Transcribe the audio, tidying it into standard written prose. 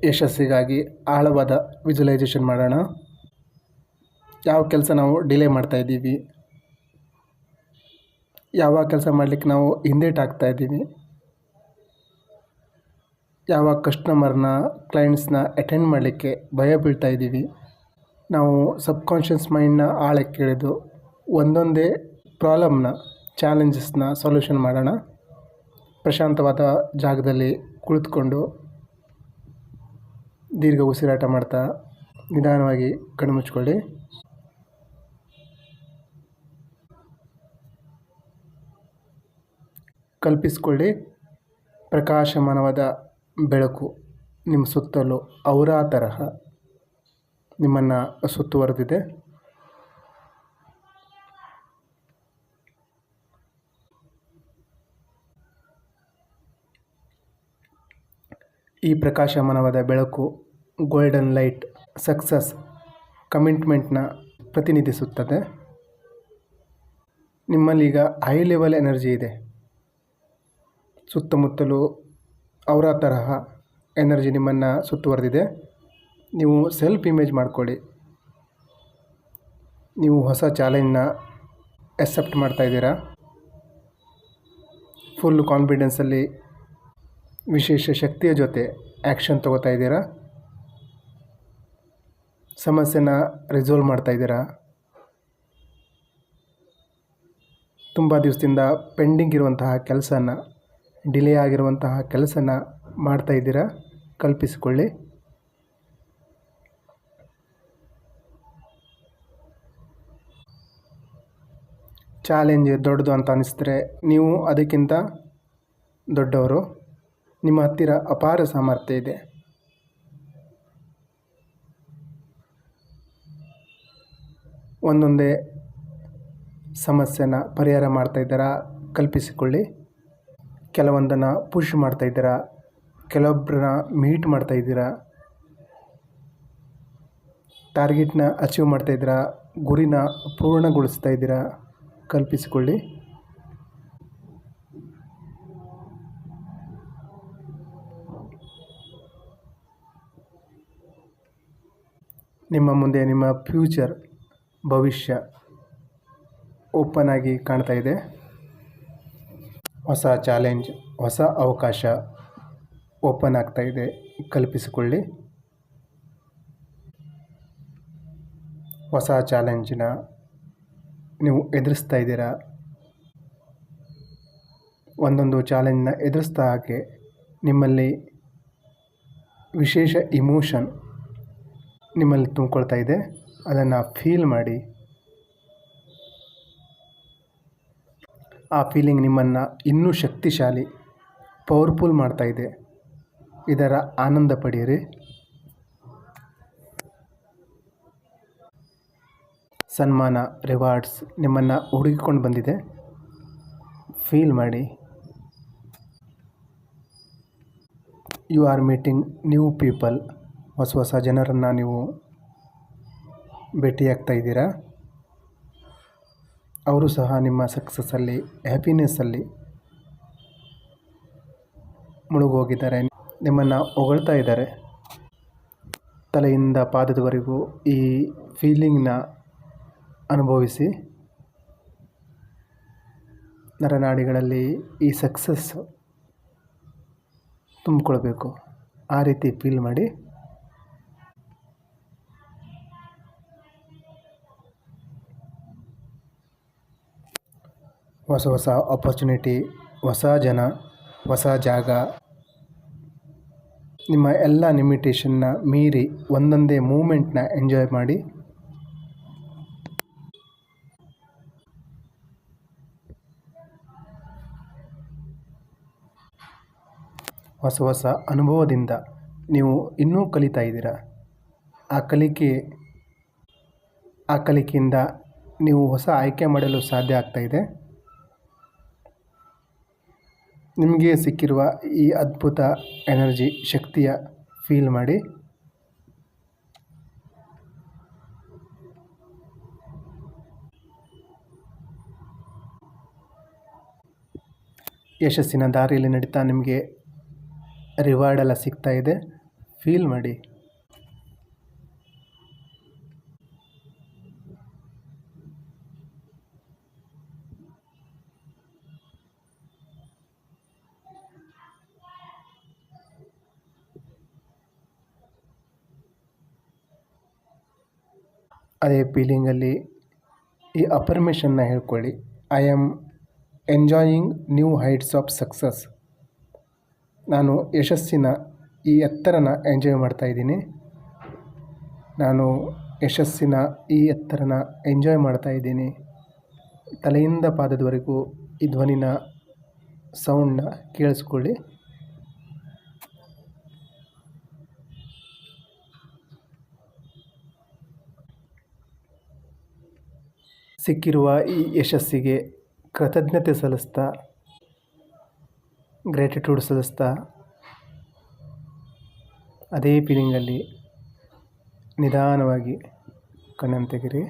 ಯಶಸ್ಸಿಗಾಗಿ ಆಳವಾದ ವಿಜುವಲೈಸೇಷನ್ ಮಾಡೋಣ. ಯಾವ ಕೆಲಸ ನಾವು ಡಿಲೇ ಮಾಡ್ತಾಯಿದ್ದೀವಿ, ಯಾವ ಕೆಲಸ ಮಾಡಲಿಕ್ಕೆ ನಾವು ಹಿಂದೇಟಾಗ್ತಾಯಿದ್ದೀವಿ, ಯಾವ ಕಸ್ಟಮರ್ನ ಕ್ಲೈಂಟ್ಸ್ನ ಅಟೆಂಡ್ ಮಾಡಲಿಕ್ಕೆ ಭಯ ಬೀಳ್ತಾಯಿದ್ದೀವಿ, ನಾವು ಸಬ್ಕಾನ್ಷಿಯಸ್ ಮೈಂಡ್ನ ಆಳಕ್ಕೆ ಇಳಿದು ಒಂದೊಂದೇ ಪ್ರಾಬ್ಲಮ್ನ ಚಾಲೆಂಜಸ್ನ ಸೊಲ್ಯೂಷನ್ ಮಾಡೋಣ. ಪ್ರಶಾಂತವಾದ ಜಾಗದಲ್ಲಿ ಕುಳಿತುಕೊಂಡು ದೀರ್ಘ ಉಸಿರಾಟ ಮಾಡ್ತಾ ನಿಧಾನವಾಗಿ ಕಣ್ಮುಚ್ಕೊಳ್ಳಿ. ಕಲ್ಪಿಸಿಕೊಳ್ಳಿ, ಪ್ರಕಾಶಮಾನವಾದ ಬೆಳಕು ನಿಮ್ಮ ಸುತ್ತಲೂ ಔರಾ ತರಹ ನಿಮ್ಮನ್ನು ಸುತ್ತುವರೆದಿದೆ. ಈ ಪ್ರಕಾಶಮಾನವಾದ ಬೆಳಕು ಗೋಲ್ಡನ್ ಲೈಟ್ ಸಕ್ಸಸ್ ಕಮಿಟ್ಮೆಂಟ್ನ ಪ್ರತಿನಿಧಿಸುತ್ತದೆ. ನಿಮ್ಮಲ್ಲೀಗ ಹೈ ಲೆವೆಲ್ ಎನರ್ಜಿ ಇದೆ. ಸುತ್ತಮುತ್ತಲೂ ಔರಾ ತರಹ ಎನರ್ಜಿ ನಿಮ್ಮನ್ನು ಸುತ್ತುವರೆದಿದೆ. ನೀವು ಸೆಲ್ಫ್ ಇಮೇಜ್ ಮಾಡ್ಕೊಳ್ಳಿ. ನೀವು ಹೊಸ ಚಾಲೆಂಜ್ನ ಎಕ್ಸೆಪ್ಟ್ ಮಾಡ್ತಾಯಿದ್ದೀರಾ. ಫುಲ್ ಕಾನ್ಫಿಡೆನ್ಸಲ್ಲಿ ವಿಶೇಷ ಶಕ್ತಿಯ ಜೊತೆ ಆ್ಯಕ್ಷನ್ ತೊಗೋತಾ ಇದ್ದೀರಾ. ಸಮಸ್ಯೆನ ರಿಸಾಲ್ವ್ ಮಾಡ್ತಾಯಿದ್ದೀರಾ. ತುಂಬ ದಿವಸದಿಂದ ಪೆಂಡಿಂಗ್ ಇರುವಂತಹ ಕೆಲಸನ, ಡಿಲೇ ಆಗಿರುವಂತಹ ಕೆಲಸನ ಮಾಡ್ತಾಯಿದ್ದೀರಾ. ಕಲ್ಪಿಸಿಕೊಳ್ಳಿ. ಚಾಲೆಂಜ್ ದೊಡ್ಡದು ಅಂತ ಅನ್ನಿಸಿದ್ರೆ ನೀವು ಅದಕ್ಕಿಂತ ದೊಡ್ಡವರು. ನಿಮ್ಮ ಹತ್ತಿರ ಅಪಾರ ಸಾಮರ್ಥ್ಯ ಇದೆ. ಒಂದೊಂದೇ ಸಮಸ್ಯೆನ ಪರಿಹಾರ ಮಾಡ್ತಾಯಿದ್ದೀರಾ. ಕಲ್ಪಿಸಿಕೊಳ್ಳಿ. ಕೆಲವೊಂದನ್ನು ಪುಷ್ ಮಾಡ್ತಾಯಿದ್ದೀರಾ, ಕೆಲವೊಬ್ಬರನ್ನ ಮೀಟ್ ಮಾಡ್ತಾಯಿದ್ದೀರಾ, ಟಾರ್ಗೆಟ್ನ ಅಚೀವ್ ಮಾಡ್ತಾಯಿದ್ದೀರಾ, ಗುರಿನ ಪೂರ್ಣಗೊಳಿಸ್ತಾ ಇದ್ದೀರಾ. ಕಲ್ಪಿಸಿಕೊಳ್ಳಿ. ನಿಮ್ಮ ಮುಂದೆ ನಿಮ್ಮ ಫ್ಯೂಚರ್, ಭವಿಷ್ಯ ಓಪನ್ ಆಗಿ ಕಾಣ್ತಾ ಇದೆ. ಹೊಸ ಚಾಲೆಂಜ್, ಹೊಸ ಅವಕಾಶ ಓಪನ್ ಆಗ್ತಾ ಇದೆ. ಕಲ್ಪಿಸಿಕೊಳ್ಳಿ. ಹೊಸ ಚಾಲೆಂಜಿನ ನೀವು ಎದುರಿಸ್ತಾ ಇದ್ದೀರಾ. ಒಂದೊಂದು ಚಾಲೆಂಜ್ನ ಎದುರಿಸ್ತಾ ಹಾಗೆ ನಿಮ್ಮಲ್ಲಿ ವಿಶೇಷ ಇಮೋಷನ್ ನಿಮ್ಮಲ್ಲಿ ತುಂಬಿಕೊಳ್ತಾ ಇದೆ. ಅದನ್ನು ಫೀಲ್ ಮಾಡಿ. ಆ ಫೀಲಿಂಗ್ ನಿಮ್ಮನ್ನು ಇನ್ನೂ ಶಕ್ತಿಶಾಲಿ, ಪವರ್ಫುಲ್ ಮಾಡ್ತಾ ಇದೆ. ಇದರ ಆನಂದ ಪಡೆಯಿರಿ. ಸನ್ಮಾನ, ರಿವಾರ್ಡ್ಸ್ ನಿಮ್ಮನ್ನು ಹುಡುಕಿಕೊಂಡು ಬಂದಿದೆ. ಫೀಲ್ ಮಾಡಿ. You are meeting new people. ಹೊಸ ಹೊಸ ಜನರನ್ನು ನೀವು ಭೇಟಿಯಾಗ್ತಾ ಇದ್ದೀರಾ. ಅವರು ಸಹ ನಿಮ್ಮ ಸಕ್ಸಸ್ಸಲ್ಲಿ, ಹ್ಯಾಪಿನೆಸ್ಸಲ್ಲಿ ಮುಳುಗೋಗಿದ್ದಾರೆ. ನಿಮ್ಮನ್ನು ಹೊಗಳ್ತಾ ಇದ್ದಾರೆ. ತಲೆಯಿಂದ ಪಾದದವರೆಗೂ ಈ ಫೀಲಿಂಗ್ನ ಅನುಭವಿಸಿ. ನರನಾಡಿಗಳಲ್ಲಿ ಈ ಸಕ್ಸಸ್ ತುಂಬಿಕೊಳ್ಬೇಕು. ಆ ರೀತಿ ಫೀಲ್ ಮಾಡಿ. ಹೊಸ ಹೊಸ ಆಪರ್ಚುನಿಟಿ, ಹೊಸ ಜನ, ಹೊಸ ಜಾಗ, ನಿಮ್ಮ ಎಲ್ಲ ಲಿಮಿಟೇಷನ್ನ ಮೀರಿ ಒಂದೊಂದೇ ಮೂಮೆಂಟ್ನ ಎಂಜಾಯ್ ಮಾಡಿ. ಹೊಸ ಹೊಸ ಅನುಭವದಿಂದ ನೀವು ಇನ್ನೂ ಕಲಿತಾ ಇದ್ದೀರಾ. ಆ ಕಲಿಕೆಯಿಂದ ನೀವು ಹೊಸ ಆಯ್ಕೆ ಮಾಡಲು ಸಾಧ್ಯ ಆಗ್ತಾಯಿದೆ. ನಿಮಗೆ ಸಿಕ್ಕಿರುವ ಈ ಅದ್ಭುತ ಎನರ್ಜಿ, ಶಕ್ತಿಯ ಫೀಲ್ ಮಾಡಿ. ಯಶಸ್ಸಿನ ದಾರಿಯಲ್ಲಿ ನಡೀತಾ ನಿಮಗೆ ರಿವಾರ್ಡ್ ಎಲ್ಲ ಸಿಗ್ತಾ ಇದೆ. ಫೀಲ್ ಮಾಡಿ. ಅದೇ ಫೀಲಿಂಗಲ್ಲಿ ಈ ಅಫರ್ಮೇಷನ್ನ ಹೇಳ್ಕೊಳ್ಳಿ. I am enjoying new heights of success. ನಾನು ಯಶಸ್ಸಿನ ಈ ಎತ್ತರನ ಎಂಜಾಯ್ ಮಾಡ್ತಾಯಿದ್ದೀನಿ. ನಾನು ಯಶಸ್ಸಿನ ಈ ಎತ್ತರನ ಎಂಜಾಯ್ ಮಾಡ್ತಾಯಿದ್ದೀನಿ. ತಲೆಯಿಂದ ಪಾದದವರೆಗೂ ಈ ಧ್ವನಿನ ಸೌಂಡನ್ನ ಕೇಳಿಸ್ಕೊಳ್ಳಿ. ಸಿಕ್ಕಿರುವ ಈ ಯಶಸ್ಸಿಗೆ ಕೃತಜ್ಞತೆ ಸಲ್ಲಿಸ್ತಾ, ಗ್ರ್ಯಾಟಿಟ್ಯೂಡ್ ಸಲ್ಲಿಸ್ತಾ ಅದೇ ಫೀಲಿಂಗಲ್ಲಿ ನಿಧಾನವಾಗಿ ಕಣ್ಣನ್ನು ತೆಗಿರಿ.